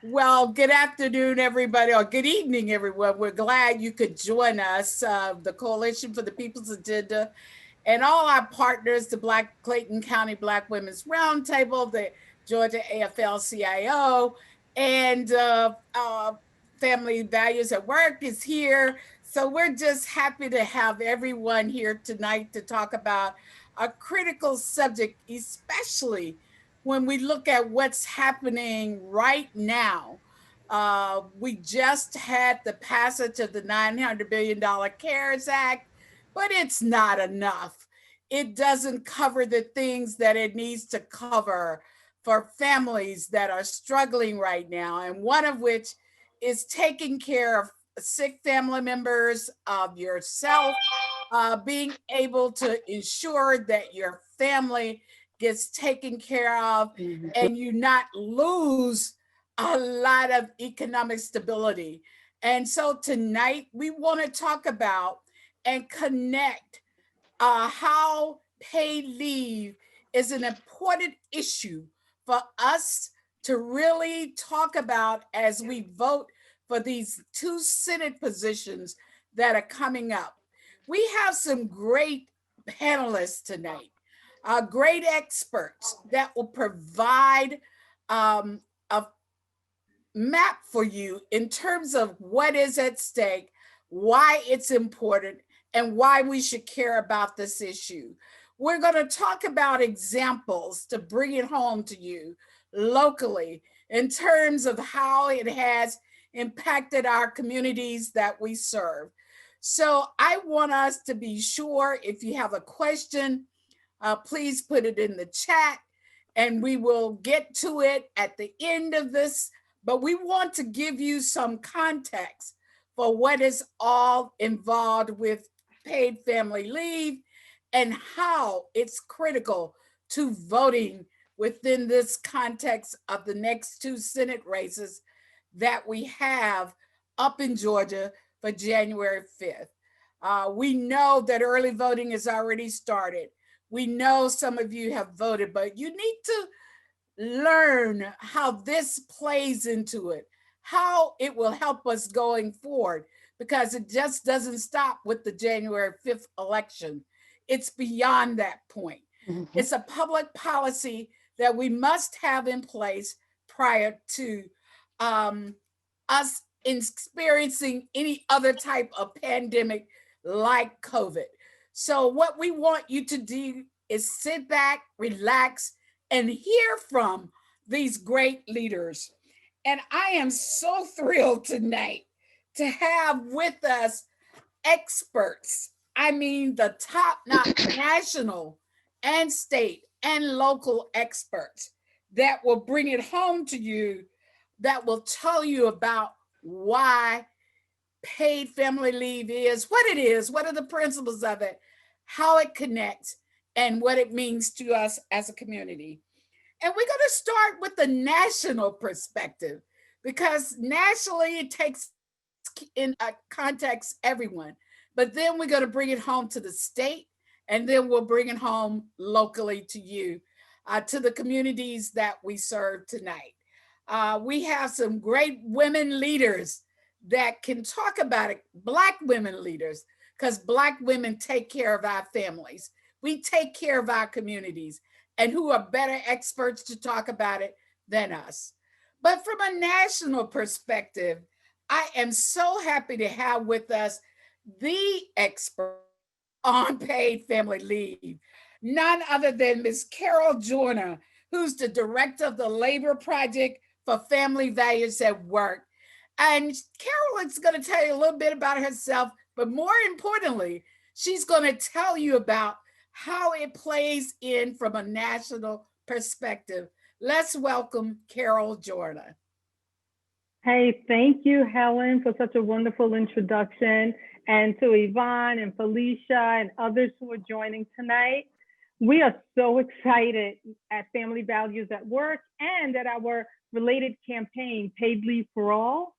Well, good afternoon, everybody, or good evening, everyone. We're glad you could join us, the Coalition for the People's Agenda, and all our partners, the Black Clayton County Black Women's Roundtable, the Georgia AFL-CIO, and Family Values at Work is here. So we're just happy to have everyone here tonight to talk about a critical subject, especially when we look at what's happening right now. We just had the passage of the $900 billion CARES Act, but it's not enough. It doesn't cover the things that it needs to cover for families that are struggling right now, and one of which is taking care of sick family members, of yourself, being able to ensure that your family gets taken care of and you not lose a lot of economic stability. And so tonight we want to talk about and connect how paid leave is an important issue for us to really talk about as we vote for these two Senate positions that are coming up. We have some great panelists tonight, great experts that will provide a map for you in terms of what is at stake, why it's important, and why we should care about this issue. We're going to talk about examples to bring it home to you locally in terms of how it has impacted our communities that we serve. So I want us to be sure if you have a question, please put it in the chat and we will get to it at the end of this. But we want to give you some context for what is all involved with paid family leave and how it's critical to voting within this context of the next two Senate races that we have up in Georgia for January 5th. We know that early voting has already started. We know some of you have voted, but you need to learn how this plays into it, how it will help us going forward, because it just doesn't stop with the January 5th election. It's beyond that point. Mm-hmm. It's a public policy that we must have in place prior to us experiencing any other type of pandemic like COVID. So, what we want you to do is sit back, relax, and hear from these great leaders. And I am so thrilled tonight to have with us experts. I mean, the top national and state and local experts that will bring it home to you, that will tell you about why paid family leave is, what it is, what are the principles of it, how it connects, and what it means to us as a community. And we're going to start with the national perspective because nationally it takes in context everyone. But then we're going to bring it home to the state, and then we'll bring it home locally to you, to the communities that we serve tonight. We have some great women leaders that can talk about it, Black women leaders, because Black women take care of our families. We take care of our communities, and who are better experts to talk about it than us. But from a national perspective, I am so happy to have with us the expert on paid family leave, none other than Ms. Carol Joyner, who's the director of the Labor Project for Family Values at Work. And Carol is going to tell you a little bit about herself, but more importantly, she's going to tell you about how it plays in from a national perspective. Let's welcome Carol Joyner. Hey, thank you, Helen, for such a wonderful introduction, and to Yvonne and Felicia and others who are joining tonight. We are so excited at Family Values at Work and at our related campaign, Paid Leave for All.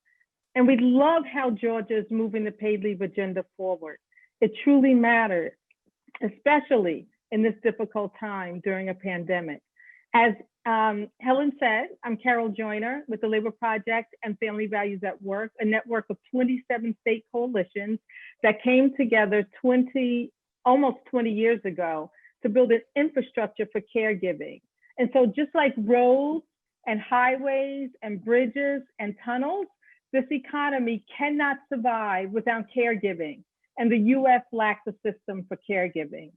And we love how Georgia is moving the paid leave agenda forward. It truly matters, especially in this difficult time during a pandemic. As Helen said, I'm Carol Joyner with the Labor Project and Family Values at Work, a network of 27 state coalitions that came together almost 20 years ago to build an infrastructure for caregiving. And so just like roads and highways and bridges and tunnels, this economy cannot survive without caregiving. And the US lacks a system for caregiving.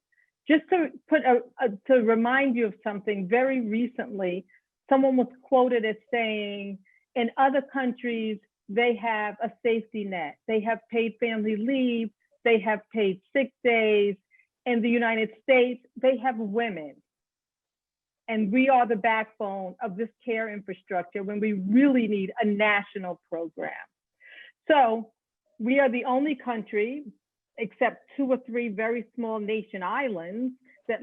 Just to remind you of something, very recently, someone was quoted as saying, in other countries, they have a safety net. They have paid family leave. They have paid sick days. In the United States, they have women. And we are the backbone of this care infrastructure when we really need a national program. So we are the only country, except 2 or 3 very small nation islands, that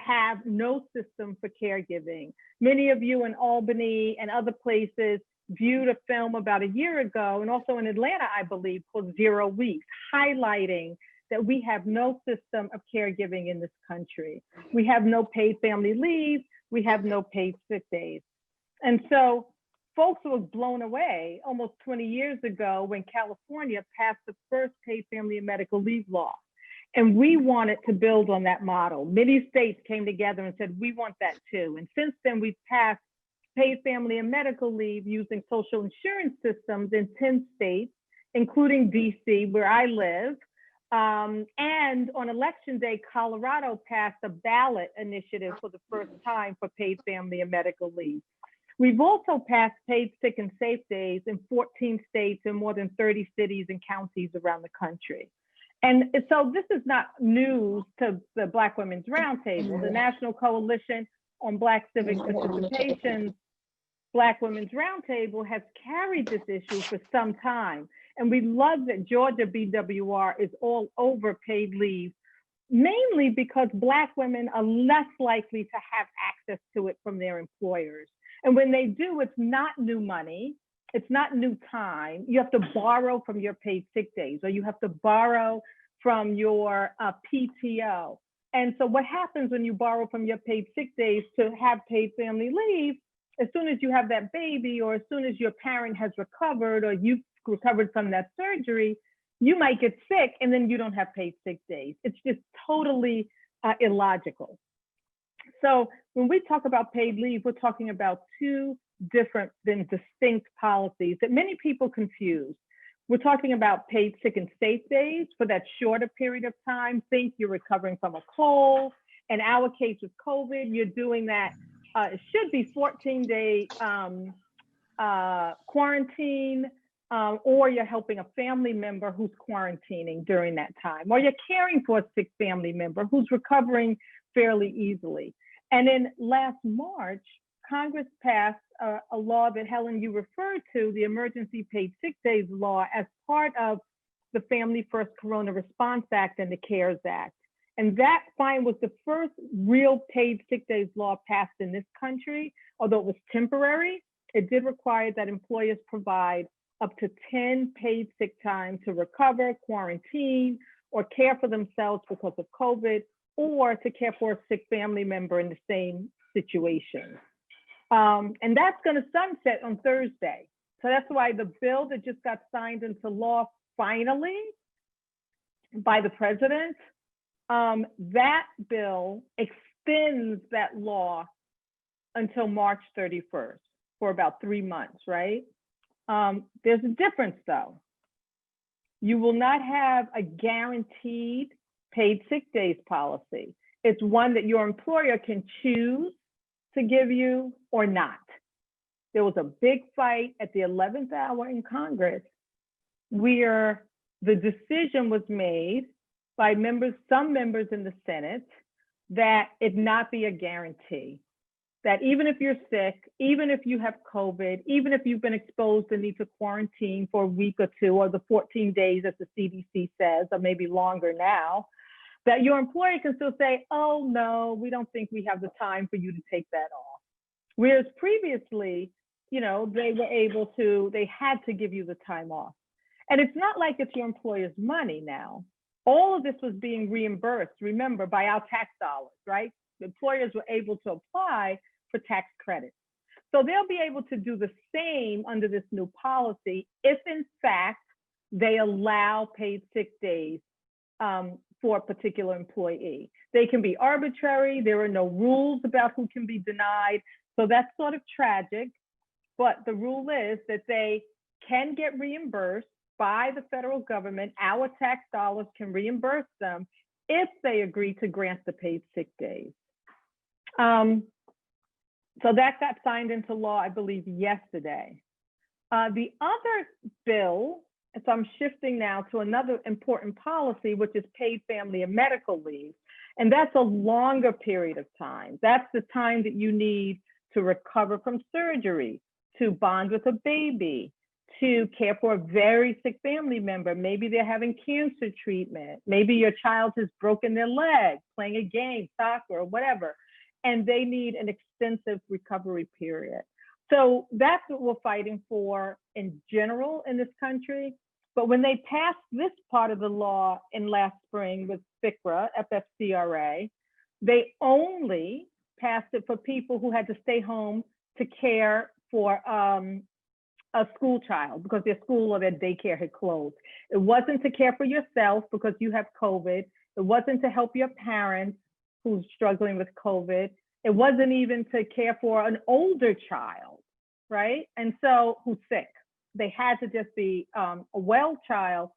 have no system for caregiving. Many of you in Albany and other places viewed a film about a year ago, and also in Atlanta, I believe, called 0 Weeks, highlighting that we have no system of caregiving in this country. We have no paid family leave. We have no paid sick days. And so folks were blown away almost 20 years ago when California passed the first paid family and medical leave law. And we wanted to build on that model. Many states came together and said, we want that too. And since then, we've passed paid family and medical leave using social insurance systems in 10 states, including DC, where I live. And on election day, Colorado passed a ballot initiative for the first time for paid family and medical leave. We've also passed paid sick and safe days in 14 states and more than 30 cities and counties around the country. And so this is not news to the Black Women's Roundtable. The National Coalition on Black Civic Participation, Black Women's Roundtable, has carried this issue for some time. And we love that Georgia BWR is all over paid leave, mainly because Black women are less likely to have access to it from their employers. And when they do, it's not new money, it's not new time. You have to borrow from your paid sick days, or you have to borrow from your PTO. And so what happens when you borrow from your paid sick days to have paid family leave, as soon as you have that baby, or as soon as your parent has recovered, or you've recovered from that surgery, you might get sick and then you don't have paid sick days. It's just totally illogical. So when we talk about paid leave, we're talking about 2 different then distinct policies that many people confuse. We're talking about paid sick and safe days for that shorter period of time. Think you're recovering from a cold. In our case with COVID, you're doing that. It should be 14-day quarantine, or you're helping a family member who's quarantining during that time, or you're caring for a sick family member who's recovering fairly easily. And then last March, Congress passed a law that, Helen, you referred to, the Emergency Paid Sick Days Law, as part of the Family First Corona Response Act and the CARES Act. And that was the first real paid sick days law passed in this country. Although it was temporary, it did require that employers provide up to 10 paid sick time to recover, quarantine, or care for themselves because of COVID, or to care for a sick family member in the same situation. And that's going to sunset on Thursday. So that's why the bill that just got signed into law finally by the president, that bill extends that law until March 31st for about 3 months, right? There's a difference though. You will not have a guaranteed paid sick days policy. It's one that your employer can choose to give you or not. There was a big fight at the 11th hour in Congress where the decision was made by some members in the Senate, that it not be a guarantee. That even if you're sick, even if you have COVID, even if you've been exposed and need to quarantine for a week or 2, or the 14 days as the CDC says, or maybe longer now, that your employer can still say, oh no, we don't think we have the time for you to take that off. Whereas previously, they had to give you the time off. And it's not like it's your employer's money now. All of this was being reimbursed, remember, by our tax dollars, right? The employers were able to apply for tax credits. So they'll be able to do the same under this new policy if, in fact, they allow paid sick days for a particular employee. They can be arbitrary. There are no rules about who can be denied. So that's sort of tragic. But the rule is that they can get reimbursed by the federal government. Our tax dollars can reimburse them if they agree to grant the paid sick days. So that got signed into law, I believe, yesterday. The other bill, so I'm shifting now to another important policy, which is paid family and medical leave. And that's a longer period of time. That's the time that you need to recover from surgery, to bond with a baby, to care for a very sick family member. Maybe they're having cancer treatment. Maybe your child has broken their leg playing a game, soccer, or whatever, and they need an extensive recovery period. So that's what we're fighting for in general in this country. But when they passed this part of the law in last spring with FCRA, FFCRA, they only passed it for people who had to stay home to care for a school child because their school or their daycare had closed. It wasn't to care for yourself because you have COVID. It wasn't to help your parents who's struggling with COVID. It wasn't even to care for an older child, right? And so who's sick. They had to just be a well child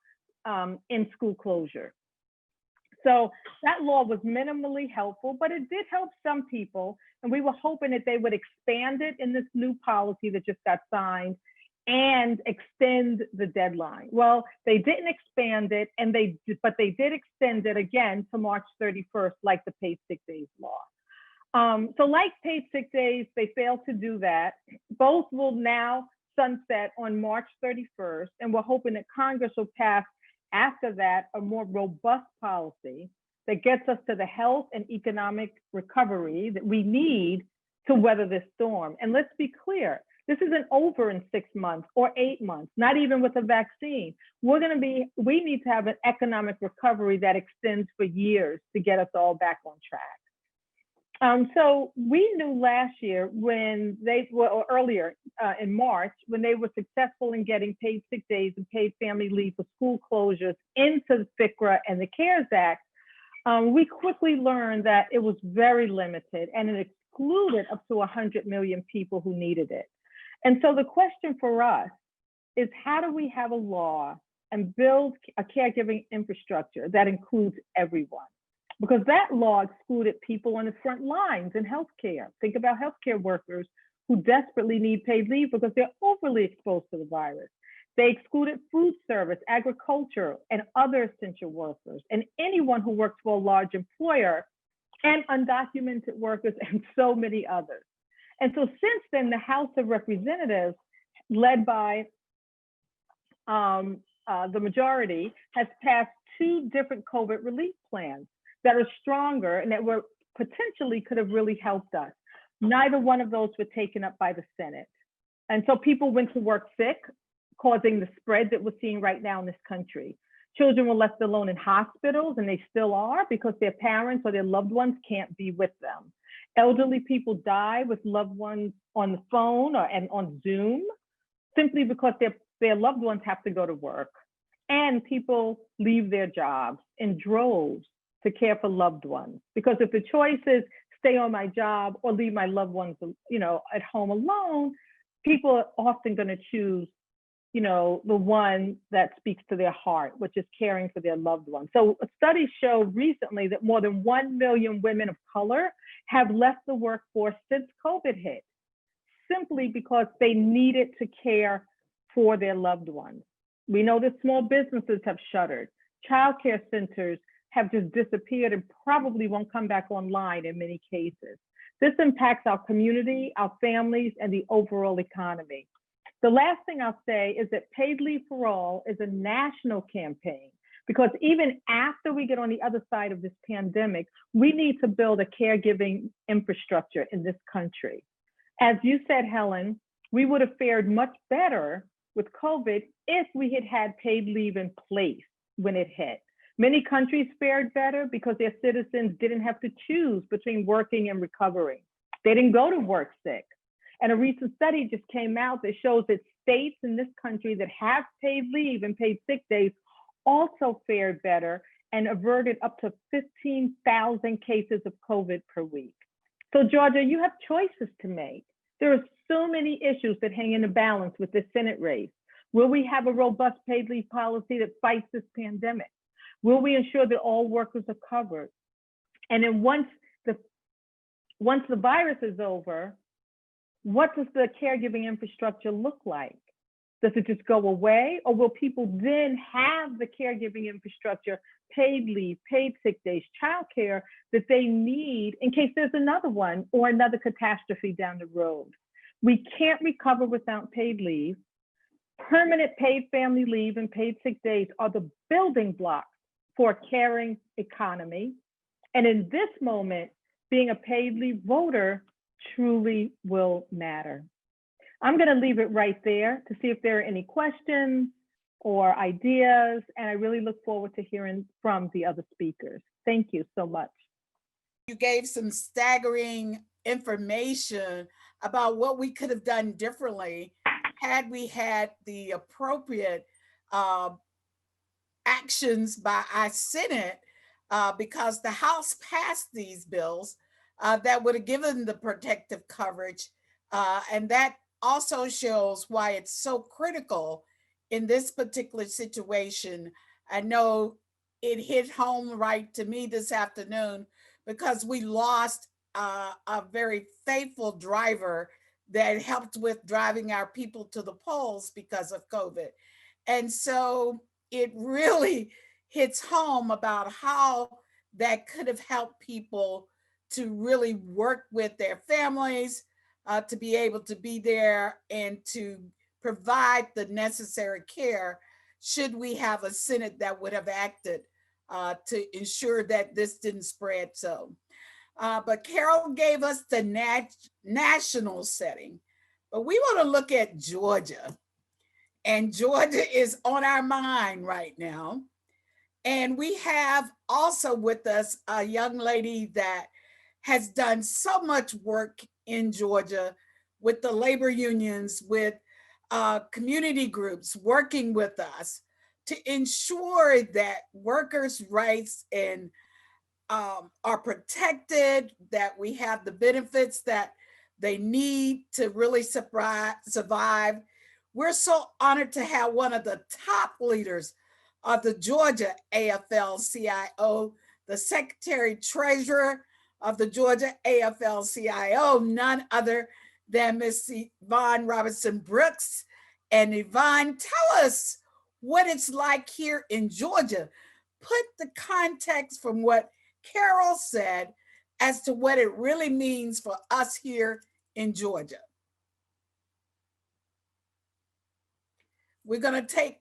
in school closure. So that law was minimally helpful, but it did help some people. And we were hoping that they would expand it in this new policy that just got signed and extend the deadline. Well, they didn't expand it, but they did extend it again to March 31st, like the paid sick days law. So like paid sick days, they failed to do that. Both will now sunset on March 31st, and we're hoping that Congress will pass after that a more robust policy that gets us to the health and economic recovery that we need to weather this storm. And let's be clear, this isn't over in 6 months or 8 months, not even with a vaccine. We need to have an economic recovery that extends for years to get us all back on track. So we knew last year when or earlier in March, when they were successful in getting paid sick days and paid family leave for school closures into the FCRA and the CARES Act, we quickly learned that it was very limited and it excluded up to 100 million people who needed it. And so the question for us is, how do we have a law and build a caregiving infrastructure that includes everyone? Because that law excluded people on the front lines in healthcare. Think about healthcare workers who desperately need paid leave because they're overly exposed to the virus. They excluded food service, agriculture, and other essential workers, and anyone who works for a large employer, and undocumented workers, and so many others. And so since then, the House of Representatives, led by the majority, has passed 2 different COVID relief plans that are stronger and that were potentially could have really helped us. Neither one of those were taken up by the Senate. And so people went to work sick, causing the spread that we're seeing right now in this country. Children were left alone in hospitals, and they still are because their parents or their loved ones can't be with them. Elderly people die with loved ones on the phone and on Zoom simply because their loved ones have to go to work. And people leave their jobs in droves to care for loved ones. Because if the choice is stay on my job or leave my loved ones, at home alone, people are often going to choose, the one that speaks to their heart, which is caring for their loved ones. So a study showed recently that more than 1 million women of color have left the workforce since COVID hit, simply because they needed to care for their loved ones. We know that small businesses have shuttered. Childcare centers have just disappeared and probably won't come back online in many cases. This impacts our community, our families, and the overall economy. The last thing I'll say is that Paid Leave for All is a national campaign, because even after we get on the other side of this pandemic, we need to build a caregiving infrastructure in this country. As you said, Helen, we would have fared much better with COVID if we had had paid leave in place when it hit. Many countries fared better because their citizens didn't have to choose between working and recovering. They didn't go to work sick. And a recent study just came out that shows that states in this country that have paid leave and paid sick days also fared better and averted up to 15,000 cases of COVID per week. So Georgia, you have choices to make. There are so many issues that hang in the balance with this Senate race. Will we have a robust paid leave policy that fights this pandemic? Will we ensure that all workers are covered? And then once the virus is over, what does the caregiving infrastructure look like? Does it just go away, or will people then have the caregiving infrastructure, paid leave, paid sick days, childcare that they need in case there's another one or another catastrophe down the road? We can't recover without paid leave. Permanent paid family leave and paid sick days are the building blocks for a caring economy. And in this moment, being a paid leave voter truly will matter. I'm going to leave it right there to see if there are any questions or ideas, and I really look forward to hearing from the other speakers. Thank you so much. You gave some staggering information about what we could have done differently had we had the appropriate actions by our Senate, because the House passed these bills that would have given the protective coverage. And that also shows why it's so critical in this particular situation. I know it hit home right to me this afternoon because we lost a very faithful driver that helped with driving our people to the polls because of COVID. And so it really hits home about how that could have helped people to really work with their families, to be able to be there and to provide the necessary care should we have a Senate that would have acted to ensure that this didn't spread. But Carol gave us the national setting, but we want to look at Georgia. And Georgia is on our mind right now. And we have also with us a young lady that has done so much work in Georgia with the labor unions, with community groups working with us to ensure that workers' rights and are protected, that we have the benefits that they need to really survive. We're so honored to have one of the top leaders of the Georgia AFL-CIO, the Secretary Treasurer of the Georgia AFL-CIO, none other than Ms. Yvonne Robinson Brooks. And Yvonne, tell us what it's like here in Georgia. Put the context from what Carol said as to what it really means for us here in Georgia. We're going to take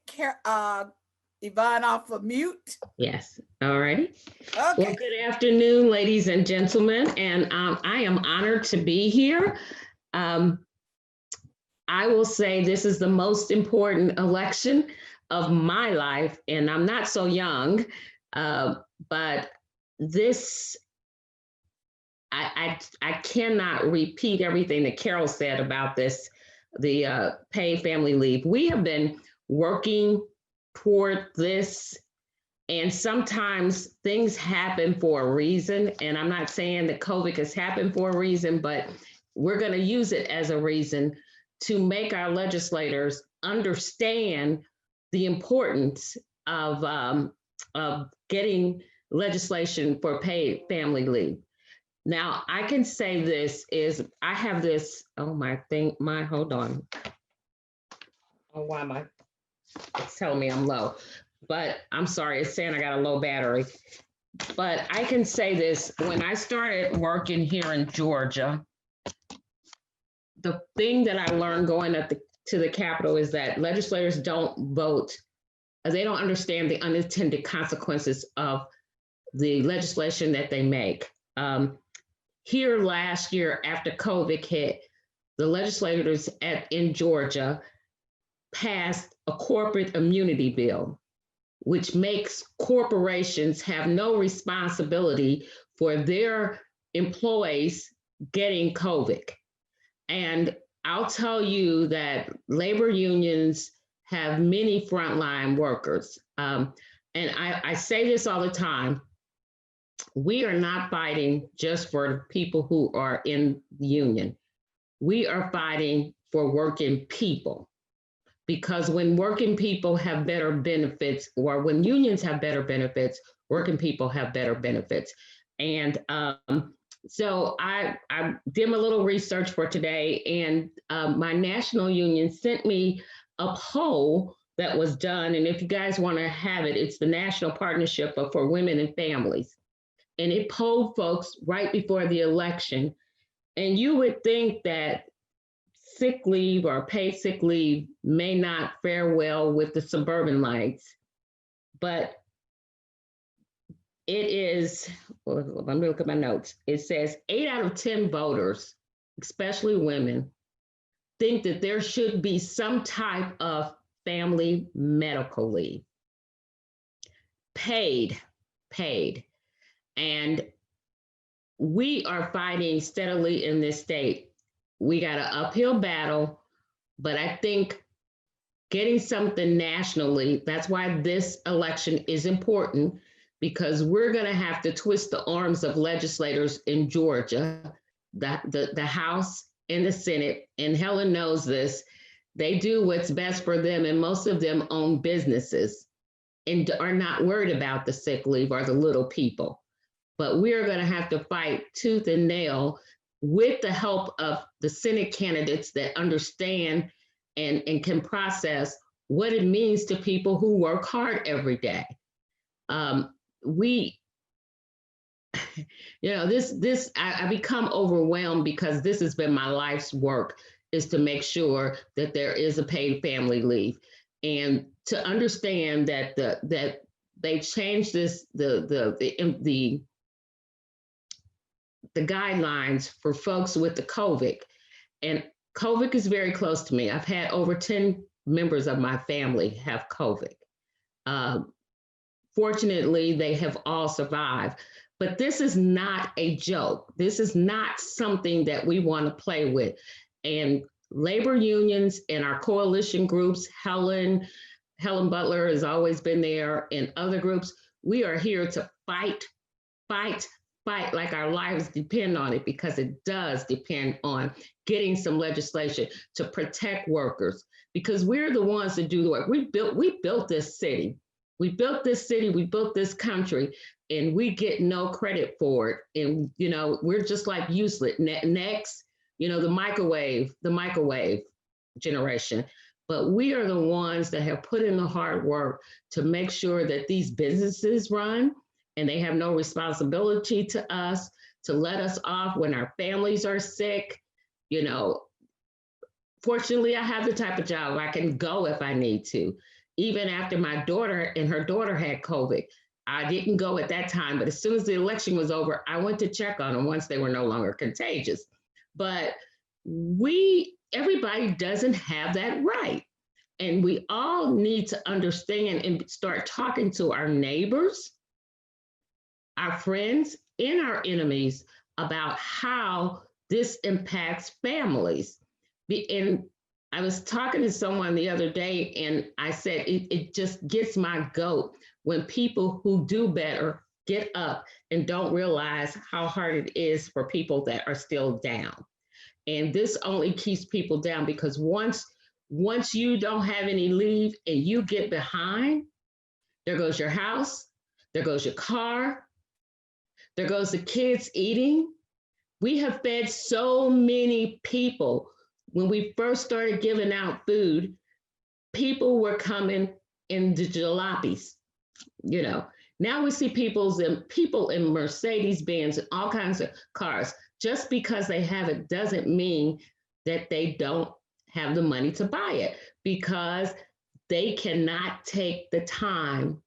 Yvonne off of mute. Yes. All right. Okay. Well, good afternoon, ladies and gentlemen. And I am honored to be here. I will say this is the most important election of my life, and I'm not so young, but this, I cannot repeat everything that Carol said about this, the paid family leave. We have been working toward this, and sometimes things happen for a reason, and I'm not saying that COVID has happened for a reason, but we're going to use it as a reason to make our legislators understand the importance of getting legislation for paid family leave. Now, I can say this is, I have this, hold on. Oh, why am I? It's telling me I'm low, but I'm sorry, it's saying I got a low battery. But I can say this, when I started working here in Georgia, the thing that I learned going to the Capitol is that legislators don't vote, they don't understand the unintended consequences of the legislation that they make. Here last year, after COVID hit, the legislators in Georgia passed a corporate immunity bill, which makes corporations have no responsibility for their employees getting COVID. And I'll tell you that labor unions have many frontline workers. And I say this all the time. We are not fighting just for people who are in the union. We are fighting for working people. Because when working people have better benefits, or when unions have better benefits, working people have better benefits. And so I did a little research for today, and my national union sent me a poll that was done. And if you guys want to have it, it's the National Partnership for Women and Families. And it polled folks right before the election. And you would think that sick leave or paid sick leave may not fare well with the suburbanites, but it is, let me look at my notes. It says 8 out of 10 voters, especially women, think that there should be some type of family medical leave. Paid. And we are fighting steadily in this state. We got an uphill battle, but I think getting something nationally, that's why this election is important, because we're going to have to twist the arms of legislators in Georgia, the House and the Senate, and Helen knows this. They do what's best for them, and most of them own businesses and are not worried about the sick leave or the little people. But we're going to have to fight tooth and nail with the help of the Senate candidates that understand and can process what it means to people who work hard every day. I become overwhelmed because this has been my life's work, is to make sure that there is a paid family leave, and to understand that that they changed the guidelines for folks with the COVID. And COVID is very close to me. I've had over 10 members of my family have COVID. Fortunately, they have all survived. But this is not a joke. This is not something that we want to play with. And labor unions and our coalition groups, Helen Butler has always been there, and other groups, we are here to fight like our lives depend on it, because it does depend on getting some legislation to protect workers, because we're the ones that do the work. We built this city. We built this country, and we get no credit for it. And, we're just like useless. Next, the microwave generation. But we are the ones that have put in the hard work to make sure that these businesses run, and they have no responsibility to us to let us off when our families are sick. Fortunately, I have the type of job I can go if I need to. Even after my daughter had COVID, I didn't go at that time, but as soon as the election was over, I went to check on them once they were no longer contagious. But everybody doesn't have that right. And we all need to understand and start talking to our neighbors, our friends, and our enemies about how this impacts families. And I was talking to someone the other day, and I said, it just gets my goat when people who do better get up and don't realize how hard it is for people that are still down. And this only keeps people down, because once you don't have any leave and you get behind, there goes your house, there goes your car, there goes the kids eating. We have fed so many people. When we first started giving out food, people were coming in the jalopies. Now we see people in Mercedes-Benz and all kinds of cars. Just because they have it doesn't mean that they don't have the money to buy it, because they cannot take the time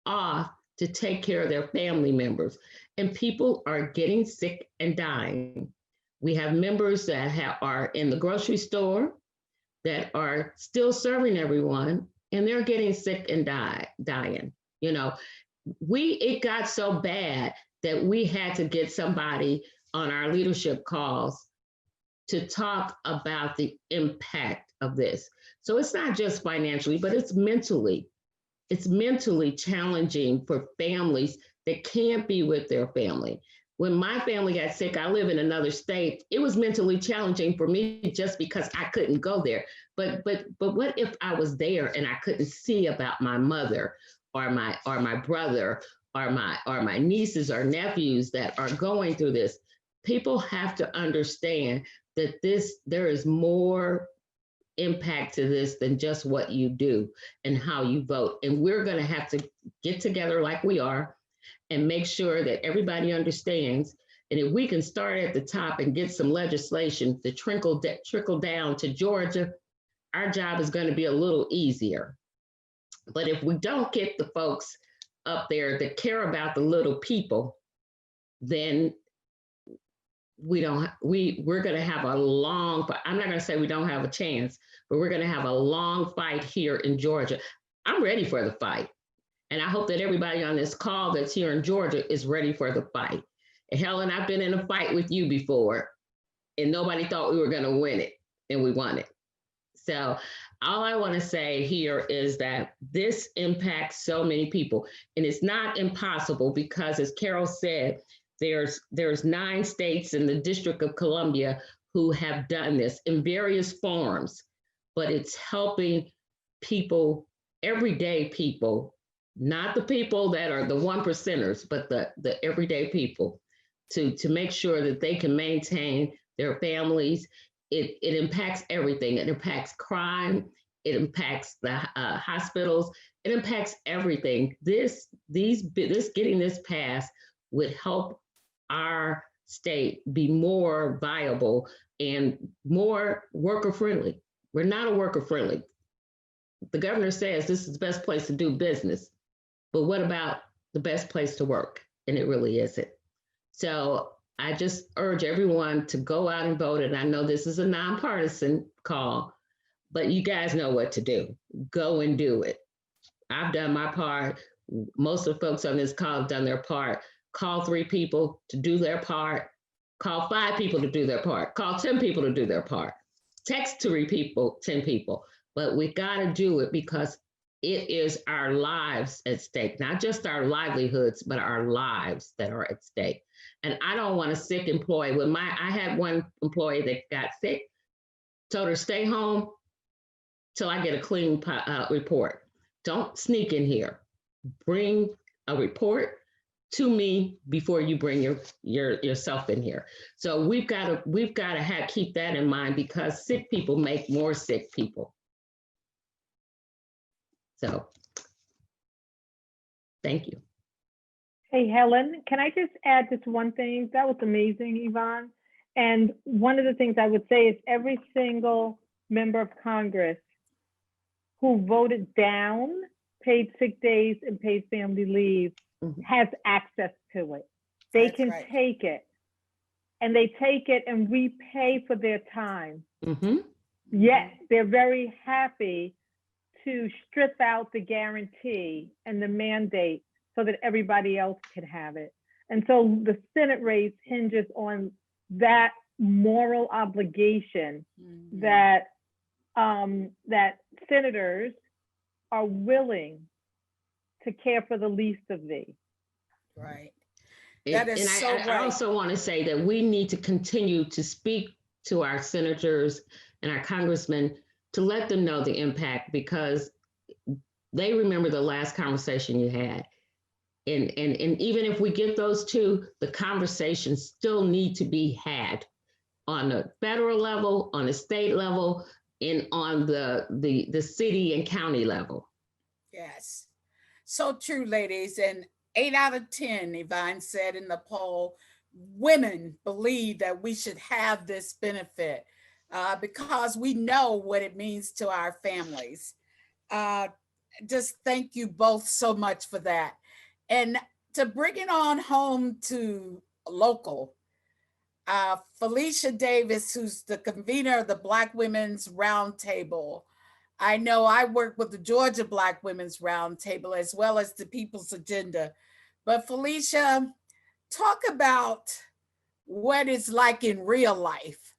off to take care of their family members. And people are getting sick and dying. We have members that are in the grocery store that are still serving everyone, and they're getting sick and dying. It got so bad that we had to get somebody on our leadership calls to talk about the impact of this. So it's not just financially, but it's mentally. It's mentally challenging for families that can't be with their family. When my family got sick, I live in another state. It was mentally challenging for me just because I couldn't go there. But what if I was there and I couldn't see about my mother or my brother or my nieces or nephews that are going through this? People have to understand that there is more impact to this than just what you do and how you vote. And we're going to have to get together like we are and make sure that everybody understands. And if we can start at the top and get some legislation to trickle down to Georgia, our job is going to be a little easier. But if we don't get the folks up there that care about the little people, then we're going to have a long, I'm not going to say we don't have a chance, but we're going to have a long fight here in Georgia. I'm ready for the fight. And I hope that everybody on this call that's here in Georgia is ready for the fight. And Helen, I've been in a fight with you before, and nobody thought we were going to win it, and we won it. So all I want to say here is that this impacts so many people, and it's not impossible because, as Carol said, there's 9 states in the District of Columbia who have done this in various forms, but it's helping people, everyday people, not the people that are the 1%ers, but the everyday people, to make sure that they can maintain their families. It impacts everything. It impacts crime. It impacts the hospitals. It impacts everything. This getting this passed would help our state be more viable and more worker friendly. We're not a worker friendly. The governor says this is the best place to do business, but what about the best place to work? And it really isn't. So I just urge everyone to go out and vote. And I know this is a nonpartisan call, but you guys know what to do. Go and do it. I've done my part. Most of the folks on this call have done their part. Call 3 people to do their part. Call 5 people to do their part. Call 10 people to do their part. Text 3 people, 10 people. But we got to do it because it is our lives at stake, not just our livelihoods, but our lives that are at stake. And I don't want a sick employee. I had one employee that got sick, told her stay home till I get a clean report. Don't sneak in here. Bring a report to me before you bring yourself in here. So we've got to keep that in mind because sick people make more sick people. So, thank you. Hey, Helen, can I just add just one thing? That was amazing, Yvonne. And one of the things I would say is every single member of Congress who voted down paid sick days and paid family leave has access to it. They That's can right. take it, and they take it and we pay for their time. Yes, they're very happy to strip out the guarantee and the mandate so that everybody else can have it. And so the Senate race hinges on that moral obligation that senators are willing to care for the least of thee. Right. That is so right. I also want to say that we need to continue to speak to our senators and our congressmen to let them know the impact, because they remember the last conversation you had. And even if we get those 2, the conversations still need to be had on the federal level, on the state level, and on the city and county level. Yes. So true, ladies. And 8 out of 10, Yvonne said in the poll, women believe that we should have this benefit because we know what it means to our families. Just thank you both so much for that. And to bring it on home to local, Felicia Davis, who's the convener of the Black Women's Roundtable. I know I work with the Georgia Black Women's Roundtable as well as the People's Agenda. But Felicia, talk about what it's like in real life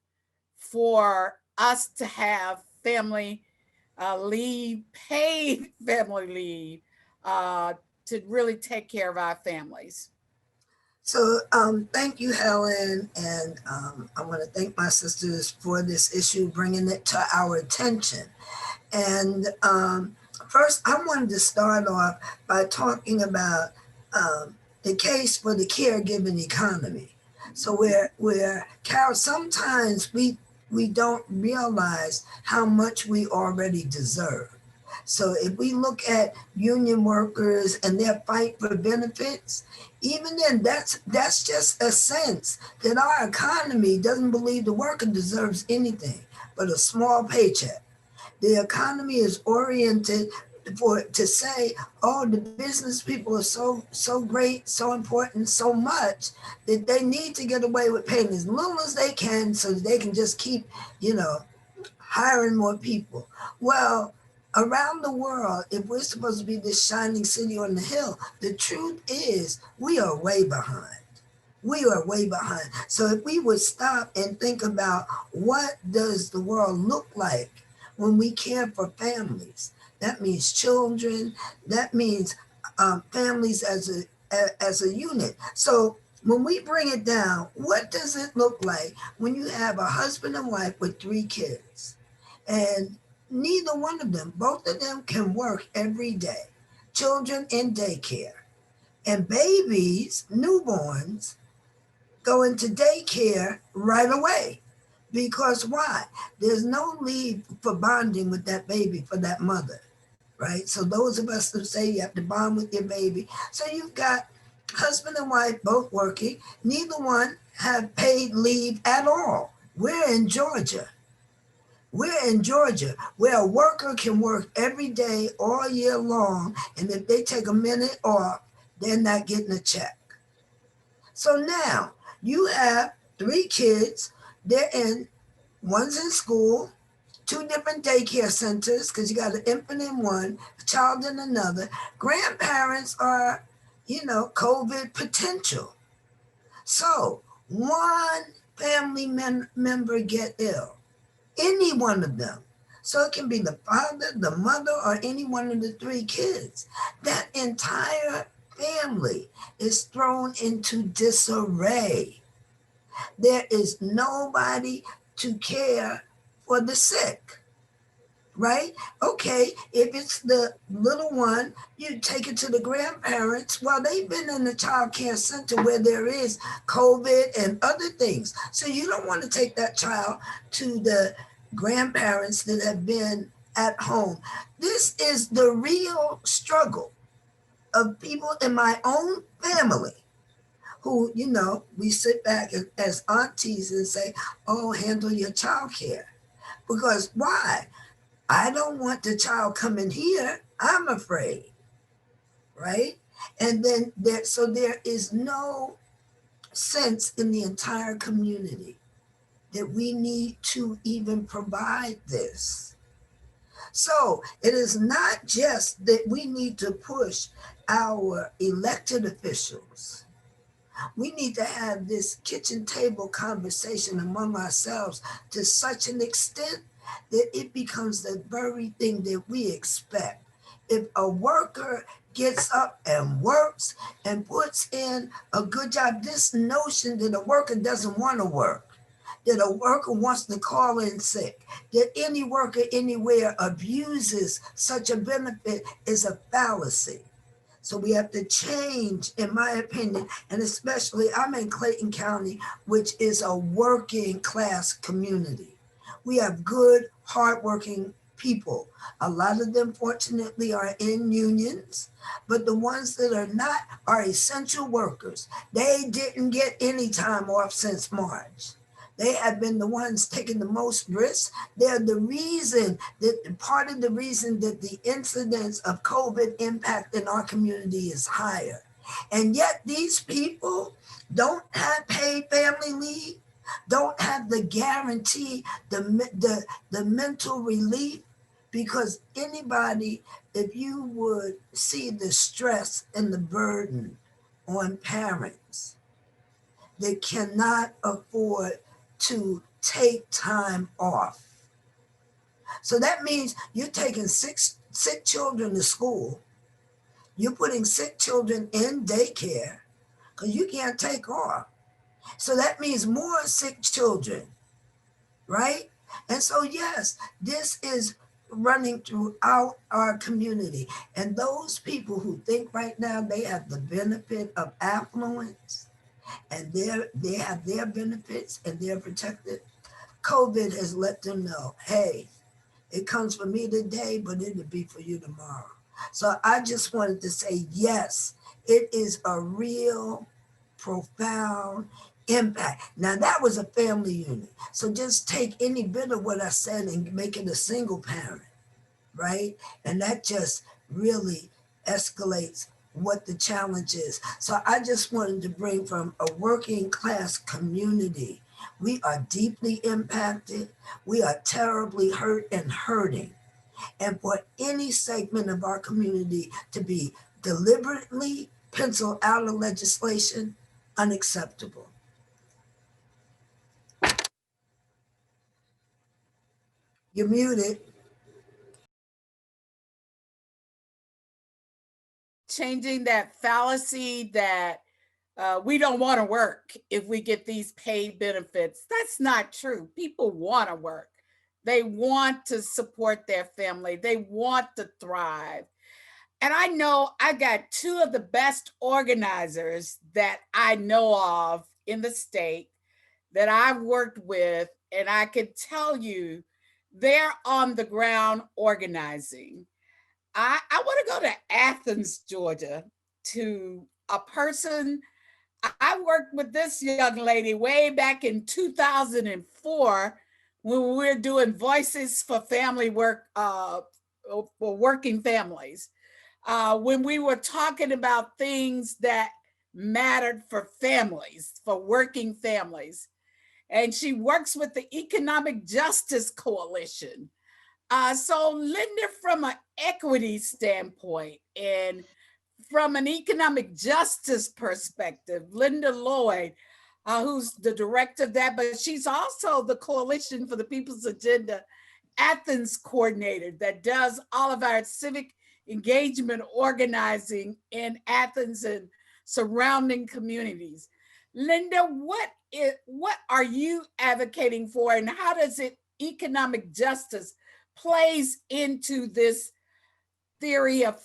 for us to have family leave, paid family leave, uh, to really take care of our families. So thank you, Helen, and I want to thank my sisters for this issue, bringing it to our attention. And first, I wanted to start off by talking about the case for the caregiving economy. So where Carol, sometimes we don't realize how much we already deserve. So if we look at union workers and their fight for benefits, even then that's just a sense that our economy doesn't believe the worker deserves anything but a small paycheck. The economy is oriented for to say, oh, the business people are so great, so important, so much that they need to get away with paying as little as they can so that they can just keep, you know, hiring more people. Well, around the world, if we're supposed to be this shining city on the hill, the truth is we are way behind. We are way behind. So if we would stop and think about what does the world look like when we care for families, that means children, that means families as a unit. So when we bring it down, what does it look like when you have a husband and wife with 3 kids and neither one of them, both of them can work every day, children in daycare and babies, newborns, go into daycare right away. Because why? There's no leave for bonding with that baby for that mother, right? So those of us who say you have to bond with your baby. So you've got husband and wife both working. Neither one have paid leave at all. We're in Georgia. We're in Georgia where a worker can work every day all year long. And if they take a minute off, they're not getting a check. So now you have 3 kids. They're in, one's in school, 2 different daycare centers because you got an infant in one, a child in another. Grandparents are, COVID potential. So one family member get ill, any one of them. So it can be the father, the mother, or any one of the 3 kids. That entire family is thrown into disarray. There is nobody to care for the sick, right? Okay, if it's the little one, you take it to the grandparents. Well, they've been in the child care center where there is COVID and other things. So you don't want to take that child to the grandparents that have been at home. This is the real struggle of people in my own family who, we sit back as aunties and say, oh, handle your child care. Because why? I don't want the child coming here. I'm afraid, right? And then there is no sense in the entire community that we need to even provide this. So it is not just that we need to push our elected officials. We need to have this kitchen table conversation among ourselves to such an extent that it becomes the very thing that we expect. If a worker gets up and works and puts in a good job, this notion that a worker doesn't want to work, that a worker wants to call in sick, that any worker anywhere abuses such a benefit is a fallacy. So we have to change, in my opinion, and especially I'm in Clayton County, which is a working class community. We have good, hardworking people. A lot of them, fortunately, are in unions, but the ones that are not are essential workers. They didn't get any time off since March. They have been the ones taking the most risks. They're the reason that part of the reason that the incidence of COVID impact in our community is higher. And yet these people don't have paid family leave, don't have the guarantee, the mental relief, because anybody, if you would see the stress and the burden on parents, that cannot afford to take time off. So that means you're taking sick children to school. You're putting sick children in daycare because you can't take off. So that means more sick children, right? And so, yes, this is running throughout our community. And those people who think right now they have the benefit of affluence and they have their benefits and they're protected, COVID has let them know, hey, it comes for me today, but it'll be for you tomorrow. So I just wanted to say, yes, it is a real profound impact. Now that was a family unit. So just take any bit of what I said and make it a single parent, right? And that just really escalates what the challenge is. So I just wanted to bring from a working class community. We are deeply impacted. We are terribly hurt and hurting. And for any segment of our community to be deliberately penciled out of legislation, unacceptable. You're muted. Changing that fallacy that we don't want to work if we get these paid benefits. That's not true. People want to work. They want to support their family. They want to thrive. And I know I got two of the best organizers that I know of in the state that I've worked with, and I can tell you they're on the ground organizing. I want to go to Athens, Georgia, to a person. I worked with this young lady way back in 2004 when we were doing Voices for Family Work, for working families. When we were talking about things that mattered for families, for working families. And she works with the Economic Justice Coalition. So, Linda, from an equity standpoint and from an economic justice perspective, Linda Lloyd, who's the director of that, but she's also the Coalition for the People's Agenda Athens coordinator that does all of our civic engagement organizing in Athens and surrounding communities. Linda, what are you advocating for, and how does it economic justice plays into this theory of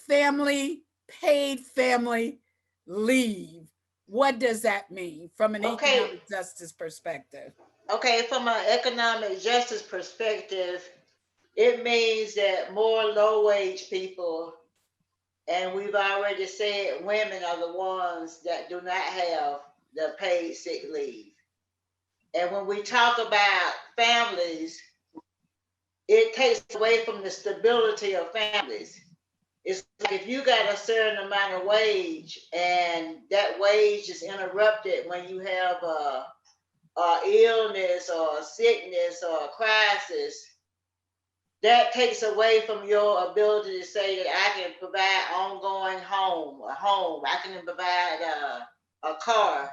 paid family leave? What does that mean from an economic justice perspective? Okay, from an economic justice perspective, it means that more low wage people, and we've already said women are the ones that do not have the paid sick leave. And when we talk about families, it takes away from the stability of families. It's like if you got a certain amount of wage and that wage is interrupted when you have a illness or a sickness or a crisis, that takes away from your ability to say that I can provide ongoing a home. I can provide a car.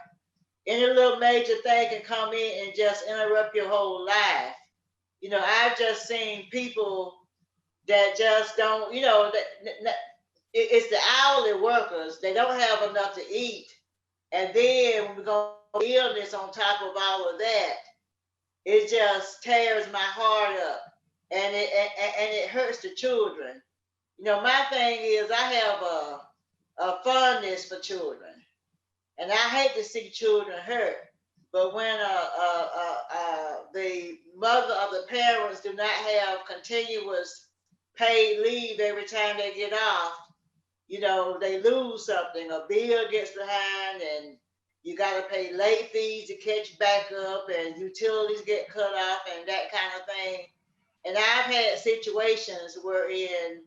Any little major thing can come in and just interrupt your whole life. I've just seen people that just don't, it's the hourly workers. They don't have enough to eat. And then when we go illness on top of all of that, it just tears my heart up, and it hurts the children. My thing is I have a fondness for children, and I hate to see children hurt. But when the mother of the parents do not have continuous paid leave every time they get off, they lose something. A bill gets behind, and you got to pay late fees to catch back up, and utilities get cut off, and that kind of thing. And I've had situations wherein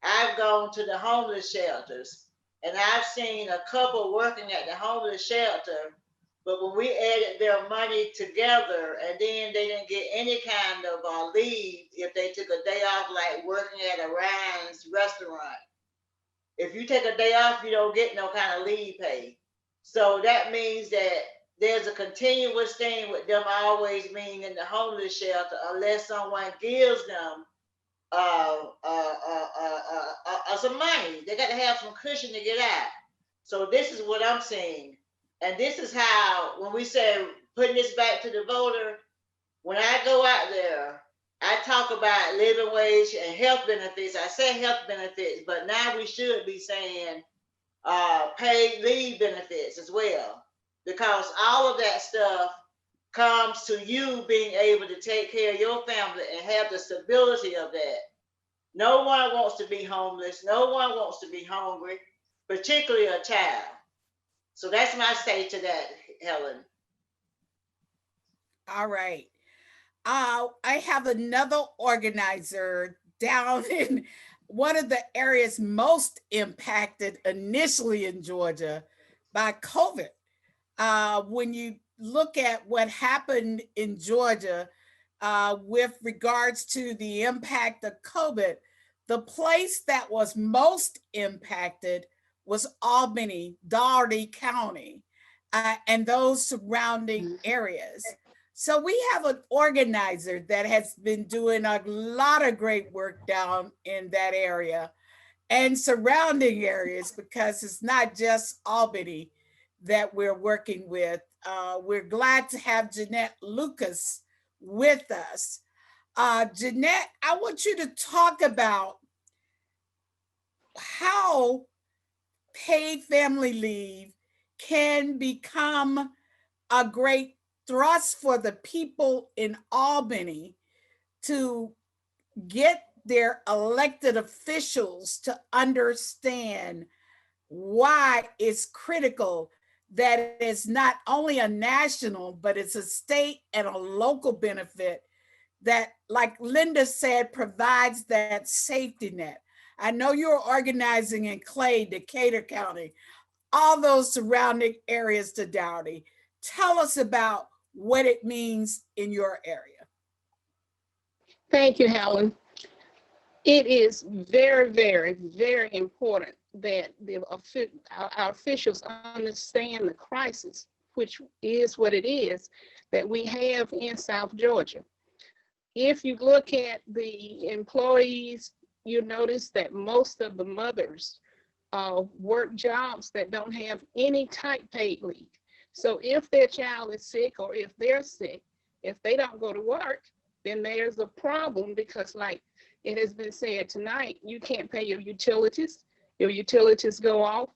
I've gone to the homeless shelters, and I've seen a couple working at the homeless shelter, but when we added their money together, and then they didn't get any kind of leave if they took a day off, like working at a Ryan's restaurant. If you take a day off, you don't get no kind of leave pay. So that means that there's a continuous thing with them always being in the homeless shelter unless someone gives them some money. They got to have some cushion to get out. So this is what I'm saying. And this is how, when we say putting this back to the voter, when I go out there, I talk about living wage and health benefits. I say health benefits, but now we should be saying paid leave benefits as well, because all of that stuff comes to you being able to take care of your family and have the stability of that. No one wants to be homeless. No one wants to be hungry, particularly a child. So that's my say to that, Helen. All right. I have another organizer down in one of the areas most impacted initially in Georgia by COVID. When you look at what happened in Georgia with regards to the impact of COVID, the place that was most impacted was Albany, Dougherty County, and those surrounding areas. So we have an organizer that has been doing a lot of great work down in that area and surrounding areas, because it's not just Albany that we're working with. We're glad to have Jeanette Lucas with us. Jeanette, I want you to talk about how paid family leave can become a great thrust for the people in Albany to get their elected officials to understand why it's critical that it's not only a national, but it's a state and a local benefit that, like Linda said, provides that safety net. I know you're organizing in Clay, Decatur County, all those surrounding areas to Dougherty. Tell us about what it means in your area. Thank you, Helen. It is very, very, very important that our officials understand the crisis, which is what it is, that we have in South Georgia. If you look at the employees, you notice that most of the mothers work jobs that don't have any type paid leave. So if their child is sick, or if they're sick, if they don't go to work, then there's a problem, because like it has been said tonight, you can't pay your utilities go off,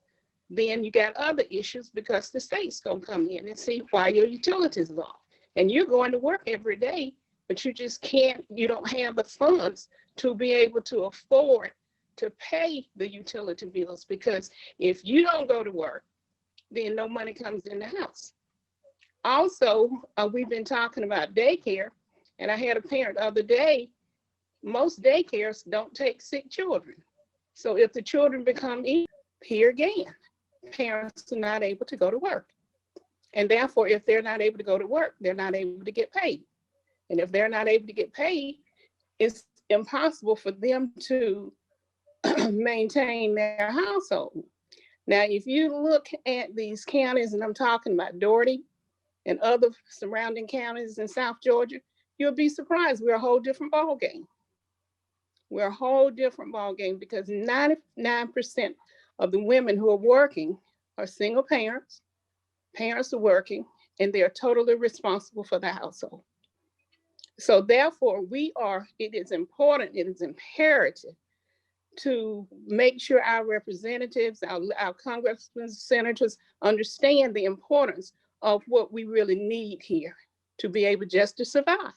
then you got other issues because the state's gonna come in and see why your utilities are off. And you're going to work every day, but you just can't, you don't have the funds to be able to afford to pay the utility bills, because if you don't go to work, then no money comes in the house. Also, we've been talking about daycare, and I had a parent the other day, most daycares don't take sick children. So if the children become ill, here again, parents are not able to go to work. And therefore, if they're not able to go to work, they're not able to get paid. And if they're not able to get paid, it's impossible for them to maintain their household. Now, if you look at these counties, and I'm talking about Dougherty and other surrounding counties in South Georgia, you'll be surprised. We're a whole different ballgame. We're a whole different ballgame, because 99% of the women who are working are single parents. Parents are working, and they're totally responsible for the household. So therefore, it is important, it is imperative to make sure our representatives, our congressmen, senators understand the importance of what we really need here to be able just to survive.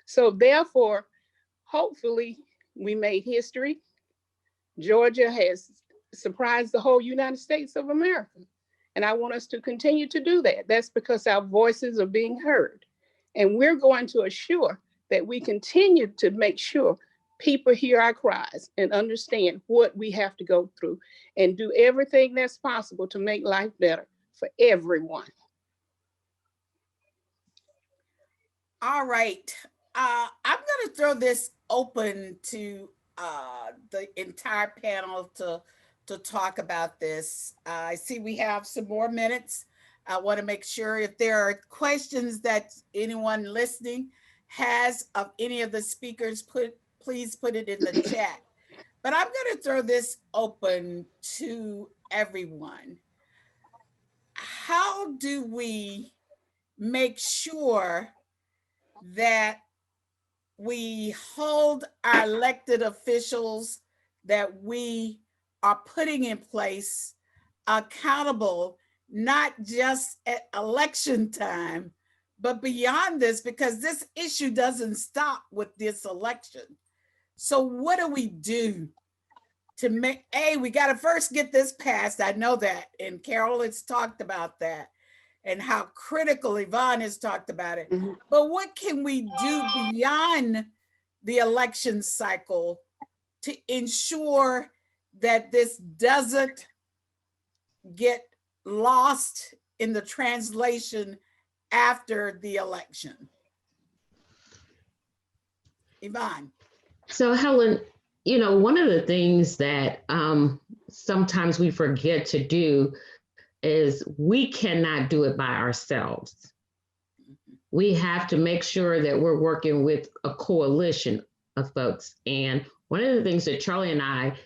So therefore, hopefully we made history. Georgia has surprised the whole United States of America. And I want us to continue to do that. That's because our voices are being heard. And we're going to assure that we continue to make sure people hear our cries and understand what we have to go through, and do everything that's possible to make life better for everyone. All right. I'm going to throw this open to the entire panel to talk about this. I see we have some more minutes. I want to make sure if there are questions that anyone listening has of any of the speakers, please put it in the chat. But I'm going to throw this open to everyone. How do we make sure that we hold our elected officials that we are putting in place accountable, not just at election time, but beyond this, because this issue doesn't stop with this election. So, what do we do to make, we got to first get this passed? I know that. And Carol has talked about that and how critical Yvonne has talked about it. Mhm. But what can we do beyond the election cycle to ensure that this doesn't get lost in the translation after the election? Yvonne. So Helen, one of the things that sometimes we forget to do is we cannot do it by ourselves. We have to make sure that we're working with a coalition of folks. And one of the things that Charlie and I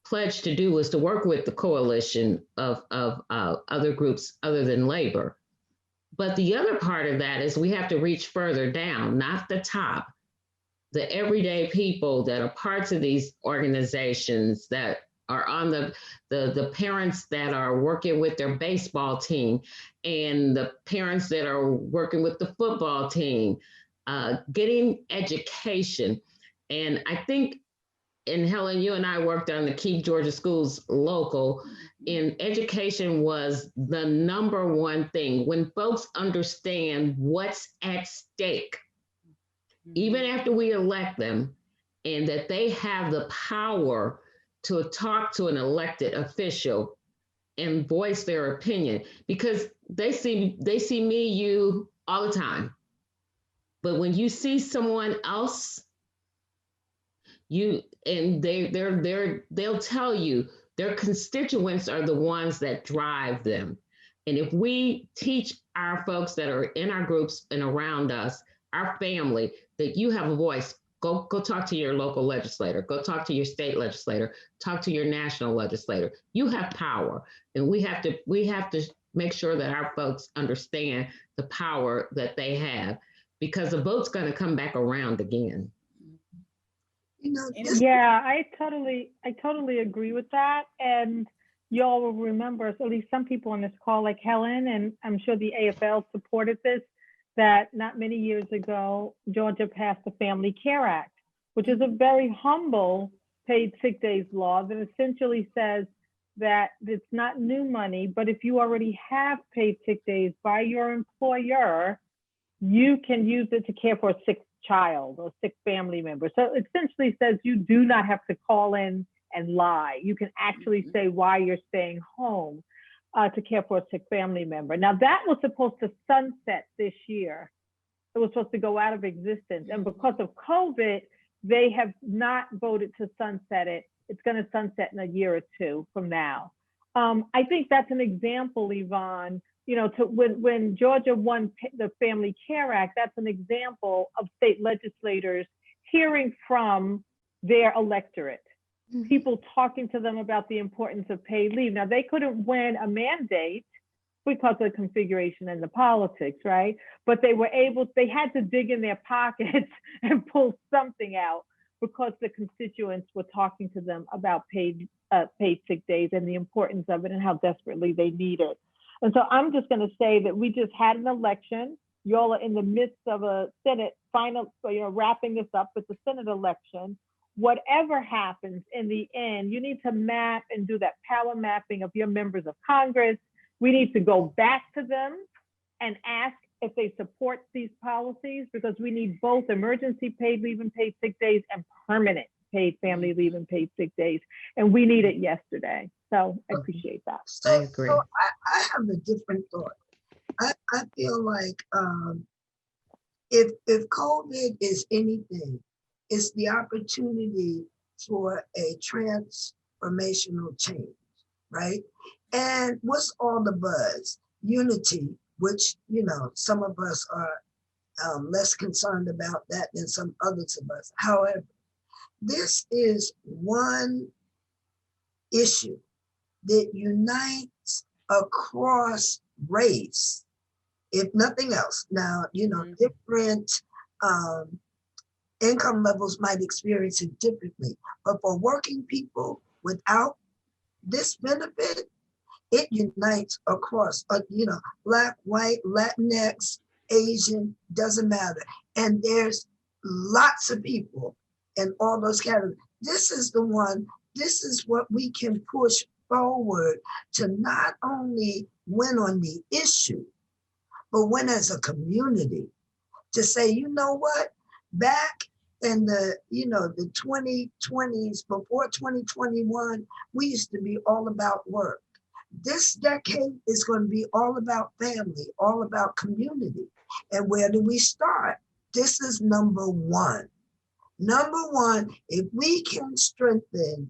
pledged to do was to work with the coalition of other groups other than labor. But the other part of that is we have to reach further down, not the top, the everyday people that are parts of these organizations, that are on the parents that are working with their baseball team, and the parents that are working with the football team, getting education. And I think, and Helen, you and I worked on the Keep Georgia Schools local, and education was the number one thing. When folks understand what's at stake, even after we elect them, and that they have the power to talk to an elected official and voice their opinion, because they see me, you all the time. But when you see someone else, they'll tell you their constituents are the ones that drive them. And if we teach our folks that are in our groups and around us, our family, that you have a voice, go talk to your local legislator, go talk to your state legislator, talk to your national legislator. You have power, and we have to make sure that our folks understand the power that they have, because the vote's going to come back around again. Yeah, I totally agree with that. And y'all will remember, so at least some people on this call, like Helen, and I'm sure the AFL supported this, that not many years ago, Georgia passed the Family Care Act, which is a very humble paid sick days law that essentially says that it's not new money, but if you already have paid sick days by your employer, you can use it to care for a sick child or sick family member. So it essentially says you do not have to call in and lie. You can actually say why you're staying home to care for a sick family member. Now that was supposed to sunset this year. It was supposed to go out of existence. And because of COVID, they have not voted to sunset it. It's going to sunset in a year or two from now. I think that's an example, Yvonne, when Georgia won the Family Care Act, that's an example of state legislators hearing from their electorate, people talking to them about the importance of paid leave. Now, they couldn't win a mandate because of the configuration and the politics, right? But they had to dig in their pockets and pull something out because the constituents were talking to them about paid sick days and the importance of it and how desperately they need it. And so I'm just going to say that we just had an election. Y'all are in the midst of a Senate final, wrapping this up with the Senate election. Whatever happens in the end, you need to map and do that power mapping of your members of Congress. We need to go back to them and ask if they support these policies, because we need both emergency paid leave and paid sick days and permanent paid family leave and paid sick days. And we need it yesterday. So I appreciate that. I agree. So I have a different thought. I feel like if COVID is anything, it's the opportunity for a transformational change, right? And what's all the buzz? unity, which, you know, some of us are less concerned about that than some others of us. However, this is one issue that unites across race, if nothing else. Now, you know, different income levels might experience it differently, but for working people without this benefit, it unites across, you know, Black, white, Latinx, Asian, doesn't matter. And there's lots of people in all those categories. This is the one, this is what we can push forward to not only win on the issue, but win as a community to say, you know what, back in the, you know, the 2020s, before 2021, we used to be all about work. This decade is going to be all about family, all about community. And where do we start? This is number one. Number one, if we can strengthen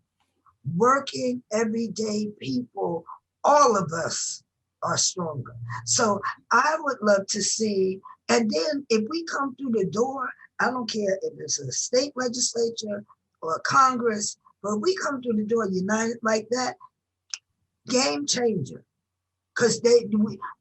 working everyday people, all of us are stronger. So I would love to see, and then if we come through the door, I don't care if it's a state legislature or a Congress, but we come through the door united like that, game changer. Because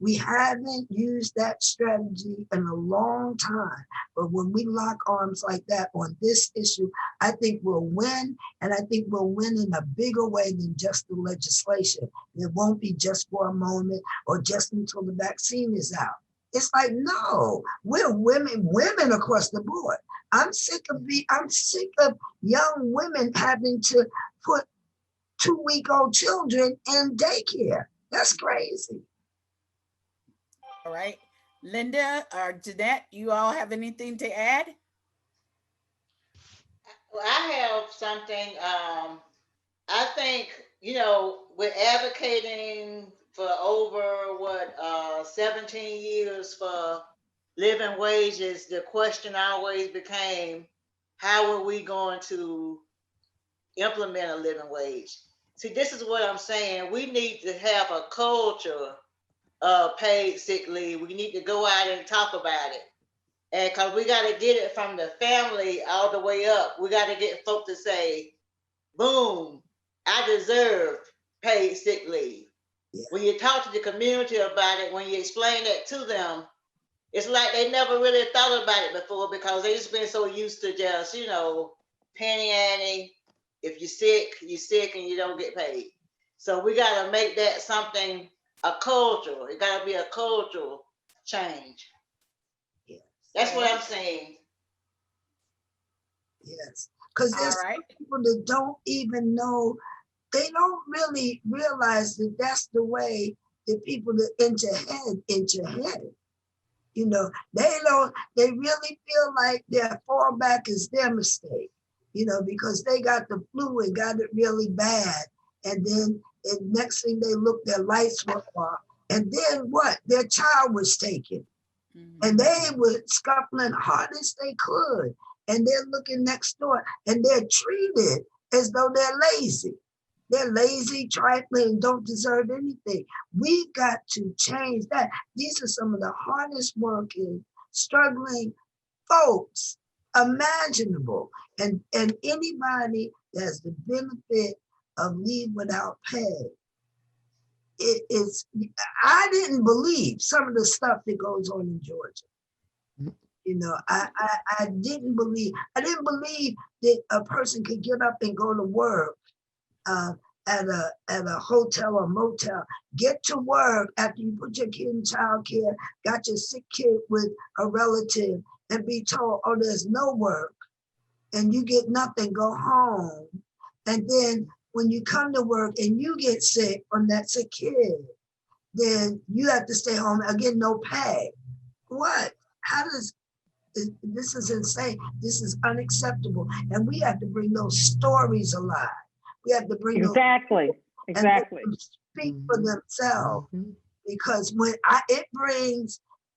we haven't used that strategy in a long time. But when we lock arms like that on this issue, I think we'll win. And I think we'll win in a bigger way than just the legislation. It won't be just for a moment or just until the vaccine is out. It's like, no, we're women across the board. I'm sick of young women having to put 2-week-old children in daycare. That's crazy. All right. Linda or Jeanette, you all have anything to add? Well, I have something. I think, you know, we're advocating for over 17 years for living wages. The question always became, how are we going to implement a living wage? See, this is what I'm saying. We need to have a culture of paid sick leave. We need to go out and talk about it. And because we got to get it from the family all the way up. We got to get folks to say, boom, I deserve paid sick leave. Yeah. When you talk to the community about it, when you explain that to them, it's like they never really thought about it before because they just been so used to just, you know, penny ante. If you're sick and you don't get paid. So we got to make that something, a culture. It got to be a cultural change. Yes. That's what I'm saying. Yes. Because there's people that don't even know, they don't really realize that that's the way that people that enter head. You know, they really feel like their fallback is their mistake, you know, because they got the flu and got it really bad. And then next thing they look, their lights were off. And then what? Their child was taken. And they were scuffling hard as they could. And they're looking next door and they're treated as though they're lazy. They're lazy, trifling, don't deserve anything. We've got to change that. These are some of the hardest working, struggling folks imaginable. And anybody that has the benefit of leave without pay, I didn't believe some of the stuff that goes on in Georgia. You know, I didn't believe that a person could get up and go to work at a hotel or motel, get to work after you put your kid in childcare, got your sick kid with a relative, and be told, oh, there's no work, and you get nothing, go home. And then when you come to work and you get sick from that sick kid, then you have to stay home and get no pay. What? This is insane. This is unacceptable. And we have to bring those stories alive. We have to bring exactly. And speak for themselves. Because when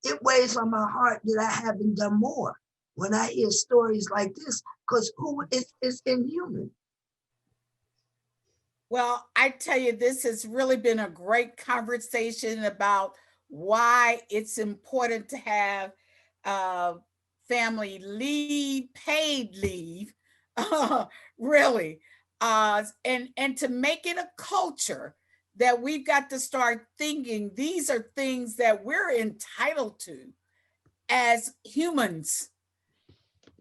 it weighs on my heart that I haven't done more when I hear stories like this, because it's inhuman. Well, I tell you, this has really been a great conversation about why it's important to have uh, family leave, paid leave, really, and to make it a culture that we've got to start thinking these are things that we're entitled to as humans,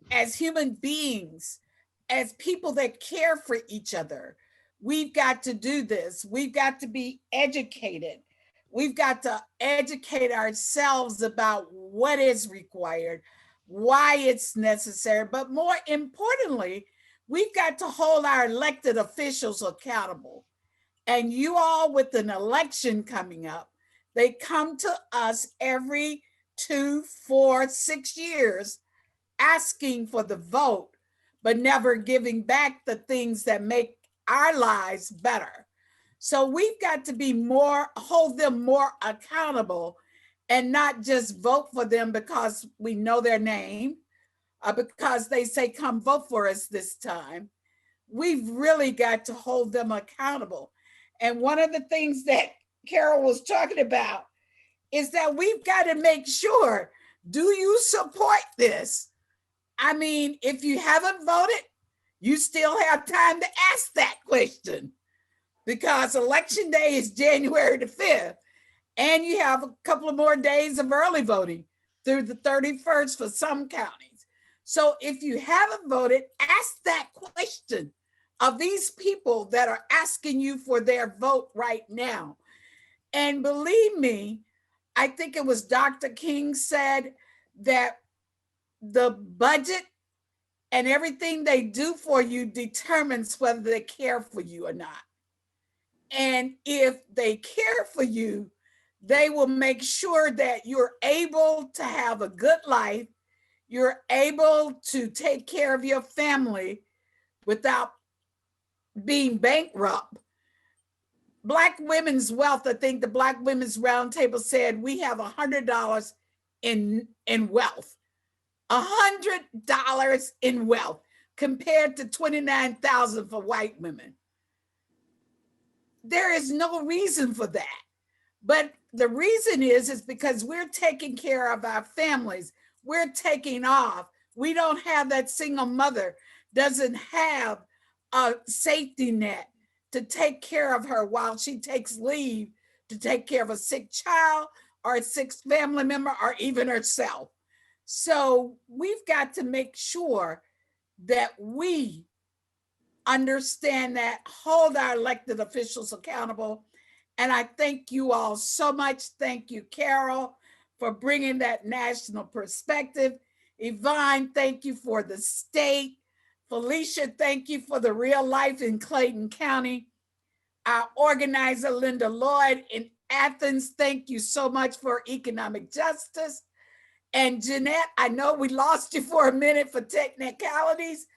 as human beings, as people that care for each other. We've got to do this. We've got to be educated. We've got to educate ourselves about what is required, why it's necessary, but more importantly, we've got to hold our elected officials accountable. And you all, with an election coming up, they come to us every 2, 4, 6 years asking for the vote, but never giving back the things that make our lives better. So we've got to be more, hold them more accountable and not just vote for them because we know their name, because they say, come vote for us this time. We've really got to hold them accountable. And one of the things that Carol was talking about is that we've got to make sure, do you support this? I mean, if you haven't voted, you still have time to ask that question because election day is January the 5th, and you have a couple of more days of early voting through the 31st for some counties. So if you haven't voted, ask that question of these people that are asking you for their vote right now. And believe me, I think it was Dr. King said that the budget and everything they do for you determines whether they care for you or not. And if they care for you, they will make sure that you're able to have a good life, you're able to take care of your family without being bankrupt. Black Women's Wealth, I think the Black Women's Roundtable said we have $100 in wealth. $100 in wealth compared to 29,000 for white women. There is no reason for that. But the reason is because we're taking care of our families. We're taking off. We don't have that single mother doesn't have a safety net to take care of her while she takes leave to take care of a sick child or a sick family member or even herself. So we've got to make sure that we understand that, hold our elected officials accountable. And I thank you all so much. Thank you, Carol, for bringing that national perspective. Yvonne, thank you for the state. Felicia, thank you for the real life in Clayton County. Our organizer, Linda Lloyd in Athens, thank you so much for economic justice. And Jeanette, I know we lost you for a minute for technicalities,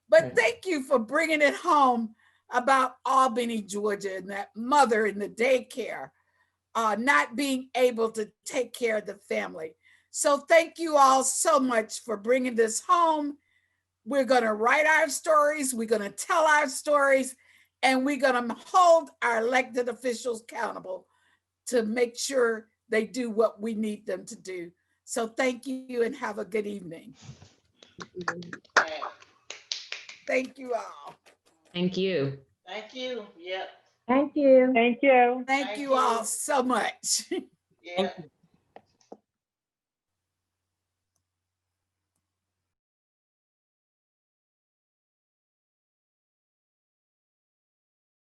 but thank you for bringing it home about Albany, Georgia, and that mother in the daycare not being able to take care of the family. So thank you all so much for bringing this home. We're going to write our stories, we're going to tell our stories, and we're going to hold our elected officials accountable to make sure they do what we need them to do. So thank you and have a good evening. Thank you all. Thank you. Thank you. Yep. Thank you. Thank you. Thank you all so much. Yep.